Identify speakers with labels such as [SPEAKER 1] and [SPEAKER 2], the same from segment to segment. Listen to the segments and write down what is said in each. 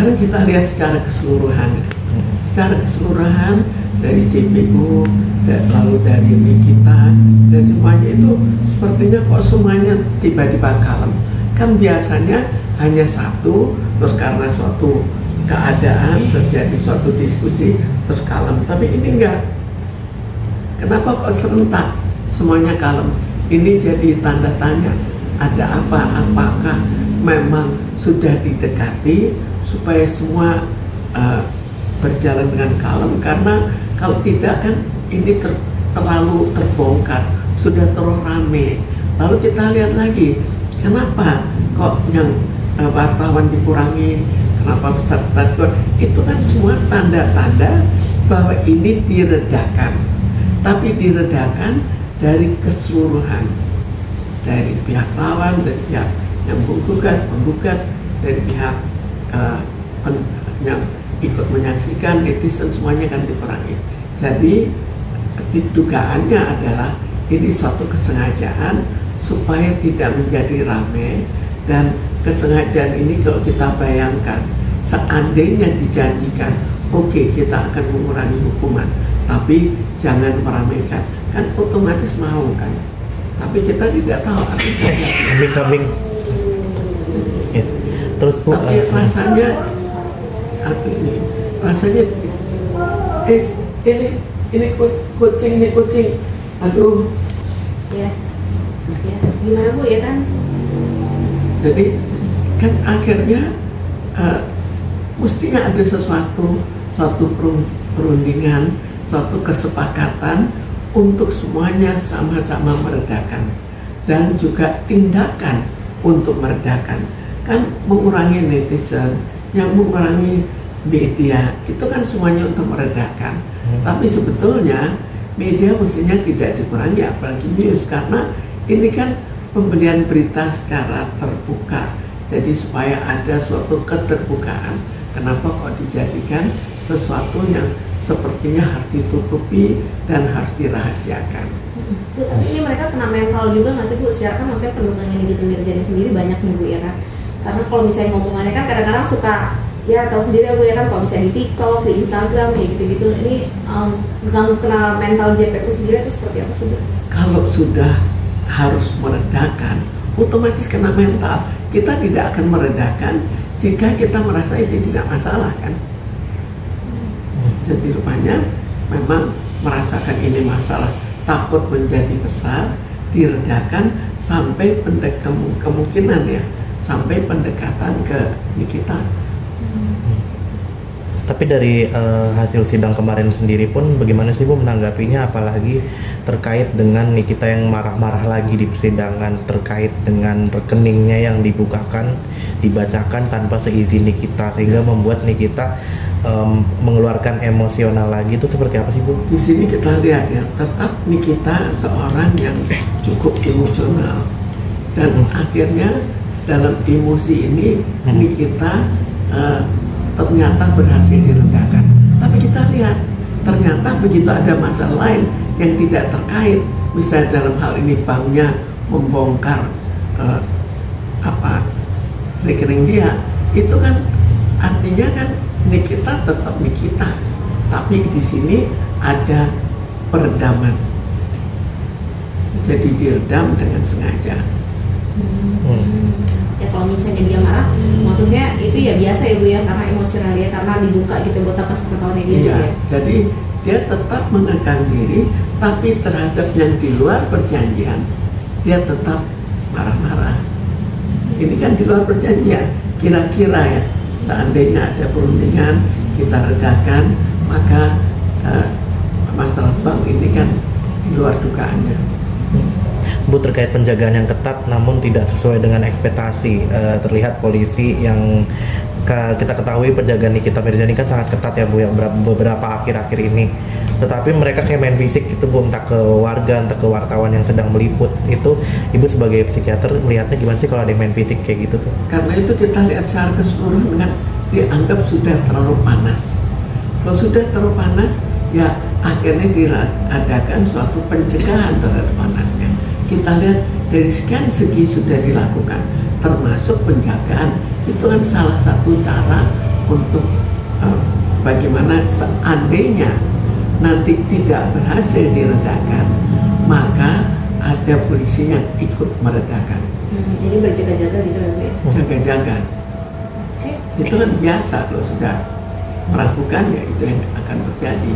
[SPEAKER 1] sekarang kita lihat secara keseluruhan. Secara keseluruhan dari JPU, lalu dari Nikita, dan semuanya itu sepertinya kok semuanya tiba-tiba kalem. Kan biasanya hanya satu, terus karena suatu keadaan terjadi suatu diskusi terus kalem. Tapi ini enggak. Kenapa kok serentak semuanya kalem? Ini jadi tanda tanya. Ada apa? Apakah memang sudah didekati supaya semua berjalan dengan kalem? Karena kalau tidak kan ini terlalu terbongkar, sudah terlalu rame. Lalu kita lihat lagi, kenapa kok yang wartawan dikurangi, kenapa peserta dikurangi? Itu kan semua tanda-tanda bahwa ini diredakan, tapi diredakan dari keseluruhan, dari pihak lawan, dari pihak yang menggugat, dari pihak yang ikut menyaksikan, netizen, semuanya kan dikurangi. Jadi dugaannya adalah ini suatu kesengajaan supaya tidak menjadi ramai. Dan kesengajaan ini kalau kita bayangkan, seandainya dijanjikan, oke, kita akan mengurangi hukuman, tapi jangan meramaikan, kan otomatis mau kan. Tapi kita tidak tahu apa yang terjadi.
[SPEAKER 2] Kambing. Ya. Terus Bu,
[SPEAKER 1] tapi rasanya ini kucing, aduh.
[SPEAKER 3] Ya, gimana Bu ya kan?
[SPEAKER 1] Jadi kan akhirnya mestinya ada suatu perundingan, suatu kesepakatan untuk semuanya sama-sama meredakan, dan juga tindakan untuk meredakan. Kan mengurangi netizen, yang mengurangi media, itu kan semuanya untuk meredakan. Tapi sebetulnya media mestinya tidak dikurangi, apalagi news, karena ini kan pemberian berita secara terbuka. Jadi supaya ada suatu keterbukaan. Kenapa kok dijadikan sesuatu yang sepertinya harus ditutupi dan harus dirahasiakan?
[SPEAKER 3] Bu, tapi ini mereka kena mental juga nggak sih Bu? Secara kan maksudnya pendukung yang gitu Mirjani sendiri banyak nih Bu ya kan? Karena kalau misalnya ngomongannya kan kadang-kadang suka, ya tahu sendiri ya Bu ya kan, kalau misalnya di TikTok, di Instagram ya gitu-gitu, ini kena mental JPU sendiri itu seperti apa sih Bu?
[SPEAKER 1] Kalau sudah harus meredakan, otomatis kena mental. Kita tidak akan meredakan jika kita merasa ini tidak masalah kan. Jadi rupanya memang merasakan ini masalah, takut menjadi besar, diredakan sampai kemungkinan ya, sampai pendekatan ke Nikita.
[SPEAKER 2] Tapi dari hasil sidang kemarin sendiri pun bagaimana sih Bu menanggapinya, apalagi terkait dengan Nikita yang marah-marah lagi di persidangan terkait dengan rekeningnya yang dibacakan tanpa seizin Nikita, sehingga membuat Nikita mengeluarkan emosional lagi. Itu seperti apa sih Bu?
[SPEAKER 1] Di sini kita lihat ya, tetap Nikita seorang yang cukup emosional, dan akhirnya dalam emosi ini Nikita ternyata berhasil diredakan. Tapi kita lihat, ternyata begitu ada masalah lain yang tidak terkait, misalnya dalam hal ini banknya membongkar rekening dia, itu kan artinya kan Nikita tetap Nikita, tapi di sini ada peredaman, jadi diredam dengan sengaja.
[SPEAKER 3] Ya kalau misalnya dia marah, maksudnya itu ya biasa ya Bu ya, karena emosional dia, karena dibuka gitu buat apa sepengetahuannya dia.
[SPEAKER 1] Iya, jadi dia tetap mengekang diri, tapi terhadap yang di luar perjanjian dia tetap marah-marah. Ini kan di luar perjanjian. Kira-kira ya, seandainya ada perundingan, kita redakan, maka masalah bank ini kan di luar dugaannya.
[SPEAKER 2] Bu, terkait penjagaan yang ketat namun tidak sesuai dengan ekspektasi, terlihat polisi yang kita ketahui penjagaan Nikita Mirjani kan sangat ketat ya Bu, yang beberapa akhir-akhir ini, tetapi mereka kayak main fisik gitu Bu, entah ke warga, entah ke wartawan yang sedang meliput. Itu Ibu sebagai psikiater melihatnya gimana sih kalau ada yang main fisik kayak gitu tuh?
[SPEAKER 1] Karena itu kita lihat secara keseluruhan kan dianggap sudah terlalu panas. Kalau sudah terlalu panas, ya akhirnya diadakan suatu pencegahan terhadap panasnya. Kita lihat dari sekian segi sudah dilakukan, termasuk penjagaan. Itu kan salah satu cara untuk bagaimana seandainya nanti tidak berhasil diredakan, maka ada polisi yang ikut meredakan.
[SPEAKER 3] Jadi berjaga-jaga gitu ya Bu ya?
[SPEAKER 1] Jaga-jaga. Itu kan biasa kalau sudah melakukan, ya itu yang akan terjadi.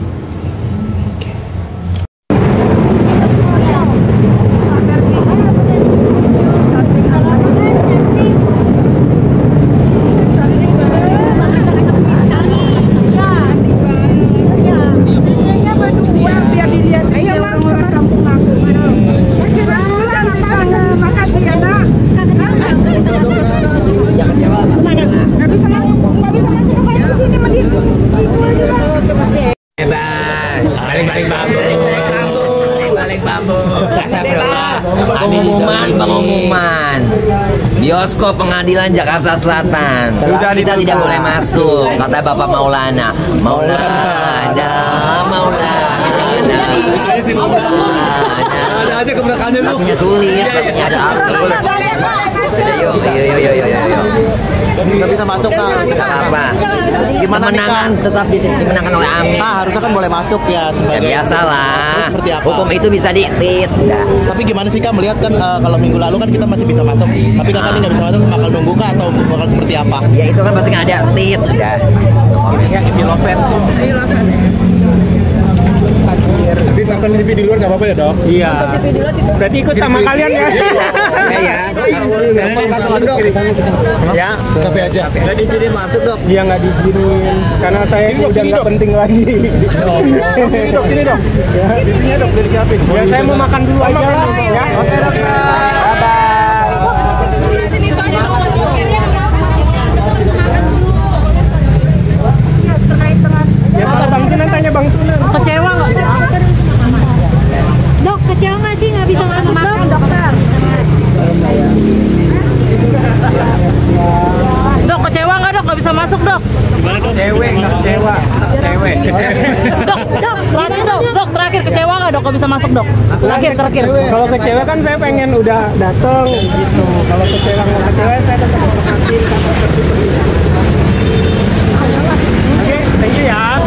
[SPEAKER 4] Pengumuman bioskop Pengadilan Jakarta Selatan kita tidak boleh masuk, kata Bapak Maulana.
[SPEAKER 5] Ada aja keberakaannya lu.
[SPEAKER 4] Lagunya sulit, lagunya ada arti. Yuk.
[SPEAKER 2] Nggak bisa masuk, Kak.
[SPEAKER 4] Apa?
[SPEAKER 2] Gimana nih, Kak?
[SPEAKER 4] Kemenangan tetap dimenangkan oleh Amin.
[SPEAKER 2] Kak, harusnya kan boleh masuk ya
[SPEAKER 4] Ya
[SPEAKER 2] sebagai.
[SPEAKER 4] biasalah.
[SPEAKER 2] Seperti apa?
[SPEAKER 4] Hukum itu bisa dikrit.
[SPEAKER 2] Tapi gimana sih, Kak, melihat kan kalau minggu lalu kan kita masih bisa masuk, tapi Kakak ini nggak bisa masuk, bakal nunggu Kak atau bakal seperti apa?
[SPEAKER 4] Ya itu kan pasti nggak ada tit.
[SPEAKER 2] Ya, if you love it. Tapi nonton TV di luar nggak apa-apa ya, Dok?
[SPEAKER 5] Iya. Berarti ikut sama kalian ya?
[SPEAKER 4] Iya.
[SPEAKER 5] Ya.
[SPEAKER 2] Kafe aja. Nggak diizinin masuk, Dok.
[SPEAKER 5] Iya nggak diizinin karena saya udah nggak penting lagi.
[SPEAKER 2] Sini, Dok.
[SPEAKER 5] Ya.
[SPEAKER 2] TV-nya, Dok, udah disiapin.
[SPEAKER 5] Ya saya mau makan dulu aja lah. Ya.
[SPEAKER 4] Oke dokter.
[SPEAKER 5] Ya kalau Bang Sunan tanya Bang Sunan.
[SPEAKER 6] Kecewa nggak? Dok, kecewa nggak sih nggak bisa masuk dok? Dok, kecewa nggak dok nggak bisa masuk dok?
[SPEAKER 2] Cewek nggak kecewa, cewek.
[SPEAKER 6] Dok, terakhir dok, terakhir kecewa nggak dok nggak bisa masuk dok? Terakhir.
[SPEAKER 5] Kalau kecewa kan saya pengen udah dateng gitu. Kalau kecewa nggak kecewa saya tetap perhatiin. Oke, thank you ya.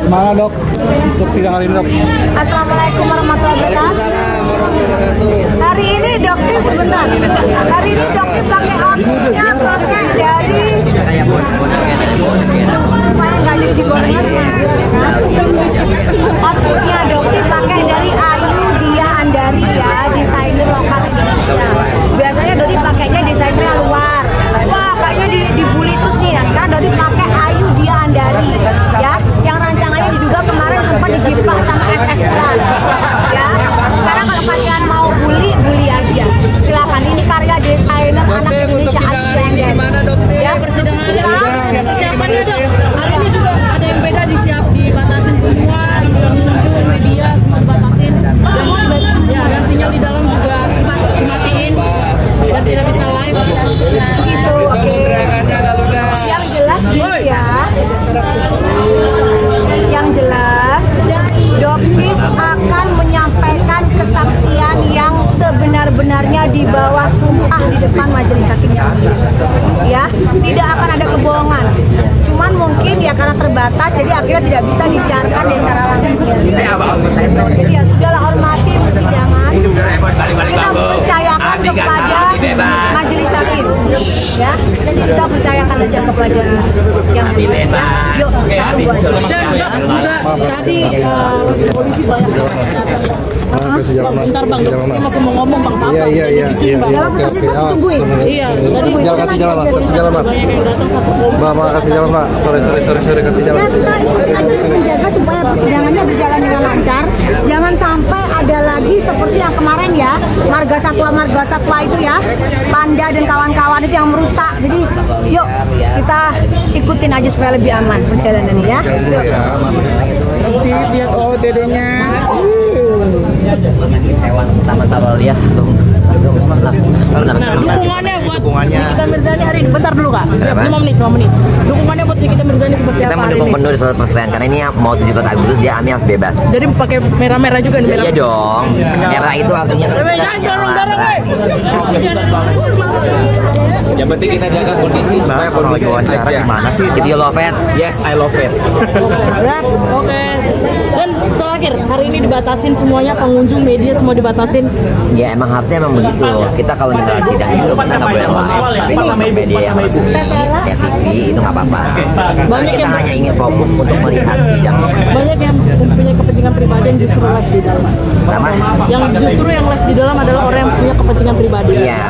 [SPEAKER 5] Mana dok? Untuk sidang hari ini dok.
[SPEAKER 6] Assalamualaikum warahmatullahi wabarakatuh. Hari ini dokter sebentar. Hari ini dokter pakai outfitnya pakai dari nggak jadi dibolehkan. Outfitnya dokter pakai dari Ayu Dia Andari ya, desainer lokal Indonesia. Biasanya Dodi pakainya desainernya luar. Wah, kayaknya dibully terus nih. Nah, sekarang Dodi pakai Ayu Dia Andari ya, yang rancangannya diduga kemarin sempat dijiplak sama SS Plus ya. Sekarang kalau kalian mau bully aja, silakan. Ini karya desainer anak Indonesia Ayu Dia Andari ya.
[SPEAKER 7] Persiapannya dok, hari ini juga ada yang beda dibatasin semua, pengunjung media semua dibatasin dan sinyal di dalam juga dimatiin dan tidak bisa live
[SPEAKER 6] gitu. Oke. Yang jelas gitu ya. Yang jelas Dokis akan menyampaikan kesaksian yang sebenar-benarnya di bawah sumpah di depan majelis hakim yang mulia. Ya, tidak akan ada kebohongan. Cuman mungkin ya karena terbatas, jadi akhirnya tidak bisa disiarkan secara langsung. Jadi ya sudahlah, hormati persidangan. Kita percayakan kepada majelis hakim. Ya, jadi kita percayakan aja kepada yang mulia. Yuk,
[SPEAKER 7] dan juga tadi polisi banyak. Bentar bang, saya masih mau ngomong bang, sabar.
[SPEAKER 5] Iya.
[SPEAKER 6] dalam persepsi kita tungguin.
[SPEAKER 7] Iya, tadi
[SPEAKER 5] Kasih jalan mas.
[SPEAKER 7] banyak yang datang satu
[SPEAKER 5] Mbak, kasih jalan Mbak. Sorry, kasih jalan.
[SPEAKER 6] Dan kita ikutin aja untuk menjaga supaya persidangannya berjalan dengan lancar. Jangan sampai ada lagi seperti yang kemarin ya, marga satwa itu ya, Panda dan kawan-kawan itu yang merusak. Jadi yuk kita ikutin aja supaya lebih aman perjalanannya ya. Yuk.
[SPEAKER 5] Nanti lihat OOTD-nya.
[SPEAKER 4] Hewan Taman Saralia
[SPEAKER 7] Nah, dukungannya buat Nikita Mirzani hari ini. Bentar dulu kak, 5 menit. Dukungannya buat Nikita Mirzani seperti
[SPEAKER 4] kita
[SPEAKER 7] Pak
[SPEAKER 4] mendukung
[SPEAKER 7] hari ini?
[SPEAKER 4] penuh 100% karena ini mau 17 Agustus dia Ami harus bebas.
[SPEAKER 7] Jadi pakai merah-merah juga nih, merah.
[SPEAKER 4] Iya dong. Merah itu artinya
[SPEAKER 7] Jangan dorong darah, weh.
[SPEAKER 8] Yang penting kita jaga kondisi supaya
[SPEAKER 2] Kalau lagi
[SPEAKER 8] kondisi
[SPEAKER 2] wawancara gimana sih?
[SPEAKER 4] If you love it,
[SPEAKER 8] Yes, I love it.
[SPEAKER 7] Siap, oke. Dan terakhir, hari ini dibatasin semuanya, pengunjung media semua dibatasin.
[SPEAKER 4] ya emang harusnya emang begitu. Kita kalau misalnya sidang itu kita nggak boleh live. Tapi kalau media yang masuk kayak TV itu nggak apa-apa.
[SPEAKER 7] Banyak
[SPEAKER 4] Kita
[SPEAKER 7] yang
[SPEAKER 4] hanya ingin fokus untuk melihat sidang.
[SPEAKER 7] banyak yang mempunyai kepentingan pribadi yang justru live di dalam.
[SPEAKER 4] Kenapa?
[SPEAKER 7] Yang justru yang live di dalam adalah orang yang punya kepentingan pribadi.
[SPEAKER 4] Iya,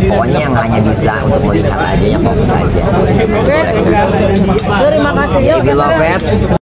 [SPEAKER 4] pokoknya yang hanya bisa untuk melihat aja, yang fokus aja.
[SPEAKER 7] Oke. Terima kasih. Yuk,
[SPEAKER 4] If you love it,